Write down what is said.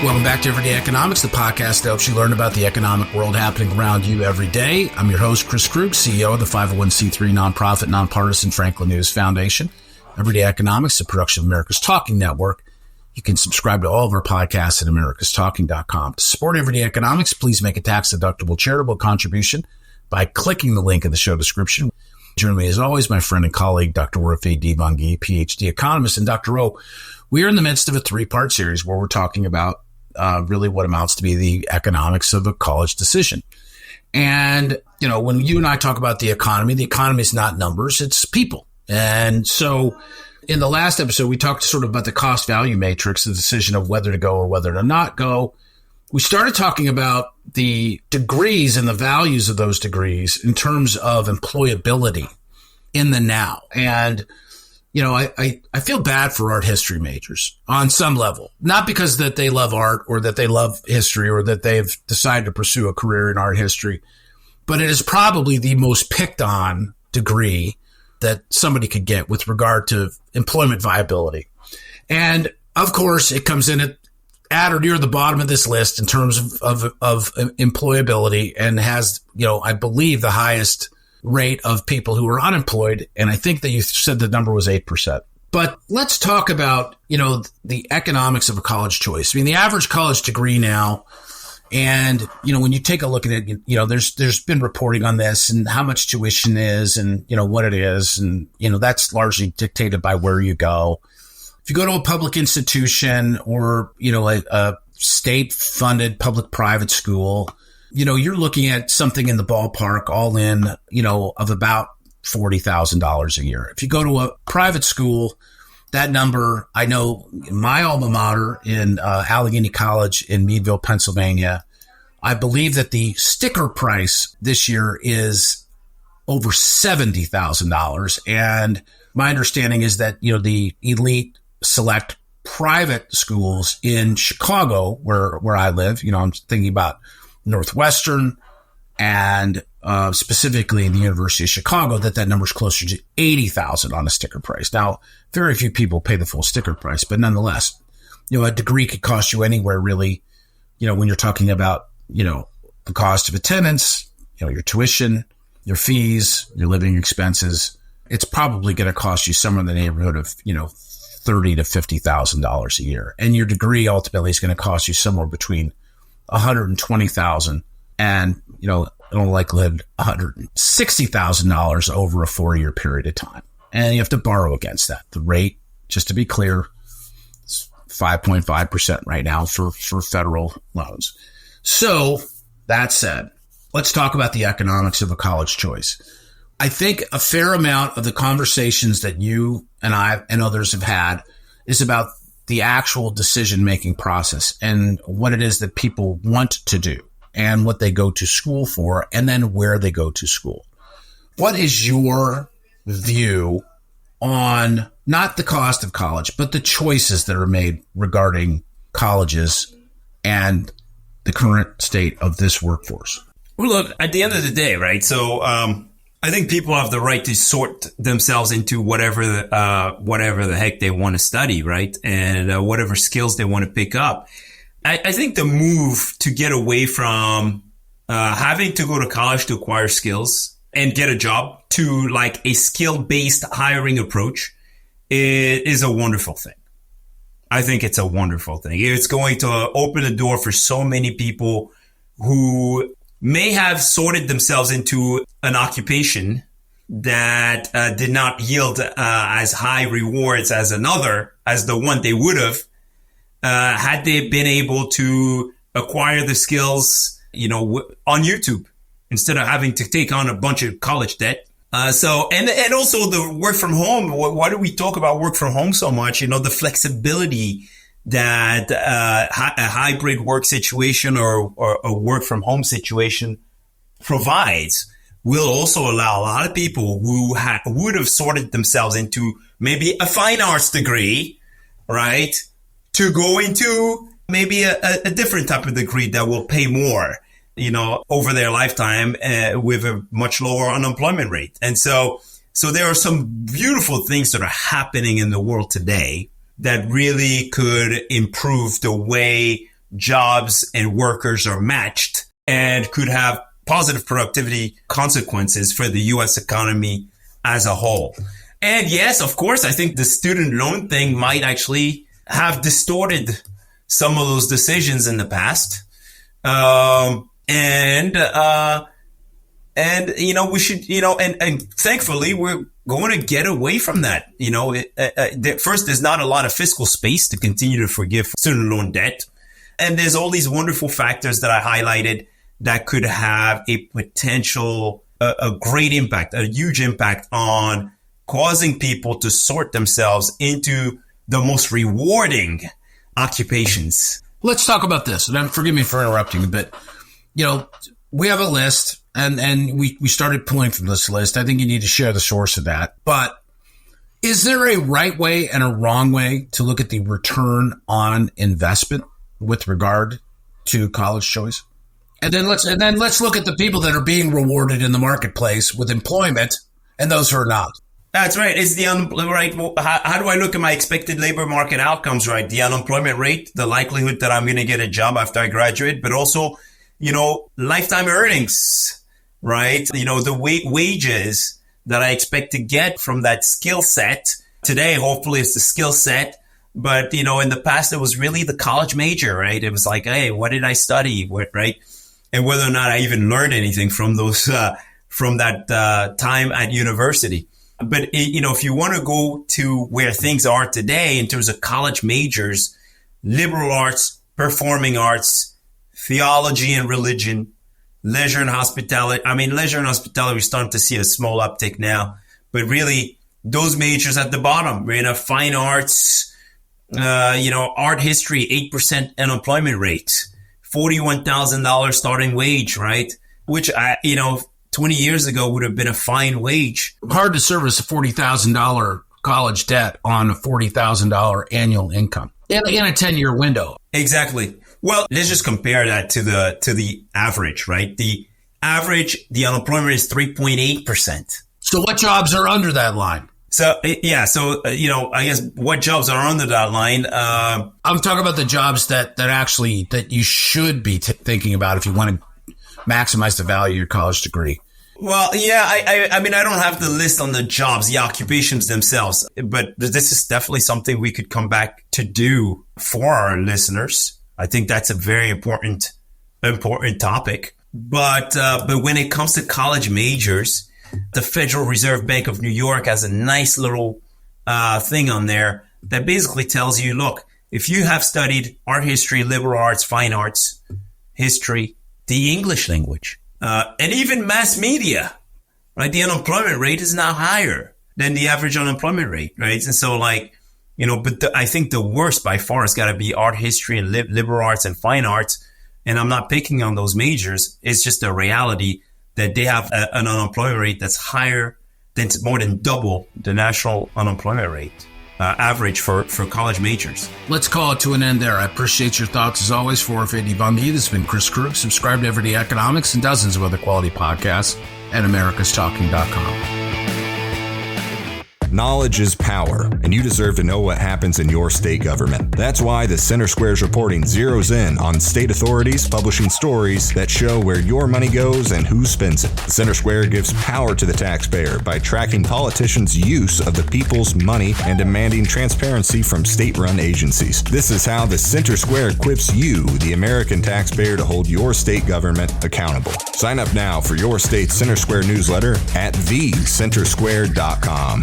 Welcome back to Everyday Economics, the podcast that helps you learn about the economic world happening around you every day. I'm your host, Chris Krug, CEO of the 501c3 nonprofit, nonpartisan Franklin News Foundation. Everyday Economics, a production of America's Talking Network. You can subscribe to all of our podcasts at americastalking.com. To support Everyday Economics, please make a tax-deductible charitable contribution by clicking the link in the show description. Joining me, as always, my friend and colleague, Dr. Orphe Divounguy, PhD economist. And Dr. O, we are in the midst of a three-part series where we're talking about really what amounts to be the economics of a college decision. And, you know, when you and I talk about the economy is not numbers, it's people. And so in the last episode, we talked sort of about the cost value matrix, the decision of whether to go or whether to not go. We started talking about the degrees and the values of those degrees in terms of employability in the now. And you know, I feel bad for art history majors on some level, not because that they love art or that they love history or that they've decided to pursue a career in art history, but it is probably the most picked on degree that somebody could get with regard to employment viability. And of course, it comes in at or near the bottom of this list in terms of employability and has, you know, I believe the highest rate of people who are unemployed. And I think that you said the number was 8%. But let's talk about, you know, the economics of a college choice. I mean, the average college degree now, and, you know, when you take a look at it, you know, there's been reporting on this and how much tuition is and, you know, what it is. And, you know, that's largely dictated by where you go. If you go to a public institution or, you know, a state-funded public-private school, you know, you're looking at something in the ballpark all in, you know, of about $40,000 a year. If you go to a private school, that number, I know my alma mater in Allegheny College in Meadville, Pennsylvania, I believe that the sticker price this year is over $70,000. And my understanding is that, you know, the elite select private schools in Chicago, where I live, you know, I'm thinking about Northwestern and specifically in the University of Chicago, that number is closer to $80,000 on a sticker price. Now, very few people pay the full sticker price, but nonetheless, you know, a degree could cost you anywhere really, you know, when you're talking about, you know, the cost of attendance, you know, your tuition, your fees, your living expenses, it's probably going to cost you somewhere in the neighborhood of, you know, $30,000 to $50,000 a year. And your degree ultimately is going to cost you somewhere between $120,000 and, you know, in all likelihood, $160,000 over a 4-year period of time. And you have to borrow against that. The rate, just to be clear, is 5.5% right now for federal loans. So that said, let's talk about the economics of a college choice. I think a fair amount of the conversations that you and I and others have had is about the actual decision-making process and what it is that people want to do and what they go to school for and then where they go to school. What is your view on not the cost of college, but the choices that are made regarding colleges and the current state of this workforce? Well, look, at the end of the day, right? So I think people have the right to sort themselves into whatever the heck they want to study, right? And whatever skills they want to pick up. I think the move to get away from having to go to college to acquire skills and get a job to like a skill-based hiring approach is a wonderful thing. I think it's a wonderful thing. It's going to open the door for so many people who may have sorted themselves into an occupation that did not yield as high rewards as the one they would have had they been able to acquire the skills, you know, on YouTube instead of having to take on a bunch of college debt. So also the work from home. Why do we talk about work from home so much? You know, the flexibility that a hybrid work situation or a work from home situation provides will also allow a lot of people who would have sorted themselves into maybe a fine arts degree, right, to go into maybe a different type of degree that will pay more, you know, over their lifetime with a much lower unemployment rate. And so there are some beautiful things that are happening in the world today that really could improve the way jobs and workers are matched and could have positive productivity consequences for the U.S. economy as a whole. And yes, of course, I think the student loan thing might actually have distorted some of those decisions in the past. We should, and thankfully we're going to get away from that. First, there's not a lot of fiscal space to continue to forgive student loan debt. And there's all these wonderful factors that I highlighted that could have a potential, a great impact, a huge impact on causing people to sort themselves into the most rewarding occupations. Let's talk about this. And forgive me for interrupting, but, we have a list and we started pulling from this list. I think you need to share the source of that. But is there a right way and a wrong way to look at the return on investment with regard to college choice? And then let's look at the people that are being rewarded in the marketplace with employment and those who are not. That's right. It's the right. How do I look at my expected labor market outcomes? Right, the unemployment rate, the likelihood that I'm going to get a job after I graduate, but also, lifetime earnings. Right, the wages that I expect to get from that skill set. Today, hopefully, it's the skill set. But in the past, it was really the college major. Right, it was like, hey, what did I study? Right, and whether or not I even learned anything from those from that time at university. But, if you want to go to where things are today in terms of college majors, liberal arts, performing arts, theology and religion, leisure and hospitality. Leisure and hospitality, we're starting to see a small uptick now. But really, those majors at the bottom, we're in a fine arts, art history, 8% unemployment rate, $41,000 starting wage, right? Which, 20 years ago would have been a fine wage. Hard to service a $40,000 college debt on a $40,000 annual income in a 10-year window. Exactly. Well, let's just compare that to the average, right? The average, the unemployment is 3.8%. So what jobs are under that line? So, yeah. So, I guess what jobs are under that line? I'm talking about the jobs that you should be thinking about if you want to maximize the value of your college degree. Well, yeah, I don't have the list on the jobs, the occupations themselves, but this is definitely something we could come back to do for our listeners. I think that's a very important topic. But when it comes to college majors, the Federal Reserve Bank of New York has a nice little thing on there that basically tells you, look, if you have studied art history, liberal arts, fine arts, history, the English language, and even mass media, right? The unemployment rate is now higher than the average unemployment rate, right? And so I think the worst by far has got to be art history and liberal arts and fine arts. And I'm not picking on those majors. It's just a reality that they have an unemployment rate that's higher than more than double the national unemployment rate. Average for college majors. Let's call it to an end there. I appreciate your thoughts as always. For Orphe Divounguy, this has been Chris Krug. Subscribe to Everyday Economics and dozens of other quality podcasts at americastalking.com. Knowledge is power, and you deserve to know what happens in your state government. That's why the Center Square's reporting zeroes in on state authorities publishing stories that show where your money goes and who spends it. The Center Square gives power to the taxpayer by tracking politicians' use of the people's money and demanding transparency from state-run agencies. This is how the Center Square equips you, the American taxpayer, to hold your state government accountable. Sign up now for your state's Center Square newsletter at thecentersquare.com.